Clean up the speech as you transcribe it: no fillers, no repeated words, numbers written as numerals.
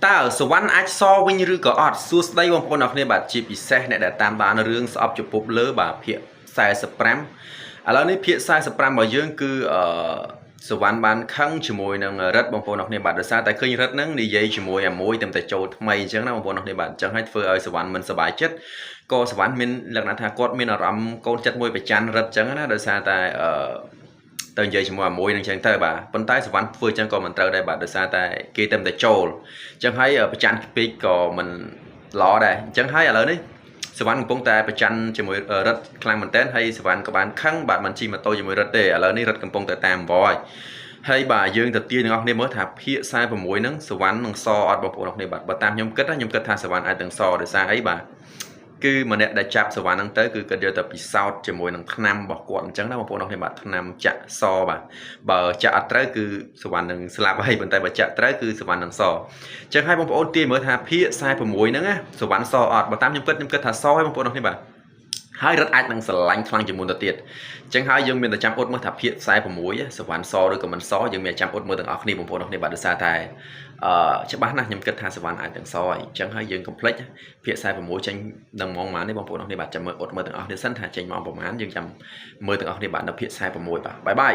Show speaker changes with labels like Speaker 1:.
Speaker 1: តើសវណ្ណអាចសវិញឬក៏អត់សួស្ដីបងប្អូនអរគ្នាបាទជាពិសេសអ្នកដែលតាមដានរឿងស្អប់ចំពប់លើបាទភាគ45ឥឡូវនេះភាគ45របស់យើងគឺសវណ្ណបានខឹងជាមួយនឹងរិទ្ធបងប្អូនអរគ្នាបាទដោយសារតែឃើញរិទ្ធហ្នឹងនិយាយជាមួយអាមួយតែចូលថ្មីអញ្ចឹងណាបងប្អូនអរគ្នាបាទអញ្ចឹងហើយធ្វើឲ្យសវណ្ណមិនសប្បាយចិត្តក៏សវណ្ណមានលក្ខណៈថាគាត់មានអារម្មណ៍កូនចិត្តមួយប្រច័ណ្ឌរិទ្ធអញ្ចឹងណាដោយសារតែទៅនិយាយជាមួយអាមួយនឹងអញ្ចឹងទៅបាទប៉ុន្តែសវណ្ណធ្វើអញ្ចឹងក៏មិនត្រូវដែរបាទដោយសារតែគេតែចូលអញ្ចឹងហើយប្រច័ណ្ឌពេកក៏មិនល្អដែរអញ្ចឹងហើយឥឡូវនេះសវណ្ណកំពុងតែប្រច័ណ្ឌជាមួយរិទ្ធខ្លាំងមែនតើហើយសវណ្ណក៏បានខឹងបាទមិនជិះម៉ូតូជាមួយរិទ្ធទេឥឡូវនេះរិទ្ធកំពុងតែតាមអង្វរហើយបាទយើងទៅទាញទាំងអស់គ្នាមើលថាភាគ46ហ្នឹងសវណ្ណនឹងសអត់បងប្អូនអរគ្នាបាទបើតាមខ្ញុំគិតថាសវណ្ណអាចនឹងសដោយសារអីបាទគឺម្នាក់ដែលចាប់សវណ្ណហ្នឹងទៅគឺគាត់យកទៅពិសោធន៍ជាមួយនឹងថ្នាំរបស់គាត់អញ្ចឹងណាបងប្អូនអរគ្នាបាទថ្នាំចាក់សបាទបើចាក់អត់ត្រូវគឺសវណ្ណនឹងស្លាប់ហើយប៉ុន្តែបើចាក់ត្រូវគឺសវណ្ណនឹងសអញ្ចឹងហើយបងប្អូនទាញមើលថាភាគ46ហ្នឹងណាសវណ្ណសអត់បើតាមខ្ញុំគិតថាសហើយបងប្អូនអរគ្នាបាទហើយរត់អាចនឹងស្រឡាញ់ខ្លាំងជាងមុនទៅទៀតអញ្ចឹងហើយយើងមានតែចាំអត់មើលថាភាគ46សវណ្ណសឬក៏មិនសយើងមានចាំអត់មើលទាំងអស់គ្នាបងប្អូនអរគ្នាបាទដោយសារតែច្បាស់ណាស់ខ្ញុំគិតថាសវណ្ណអាចទាំងសហើយអញ្ចឹងហើយយើងកុំភ្លេចភាគ46ចេញដល់ម៉ោងប៉ុន្មាននេះបងប្អូនអរគ្នាបាទចាំមើលអត់មើលទាំងអស់គ្នាសិនថាចេញម៉ោងប៉ុន្មានយើងចាំមើលទាំងអស់គ្នាបាទនៅភាគ46បាទបាយបាយ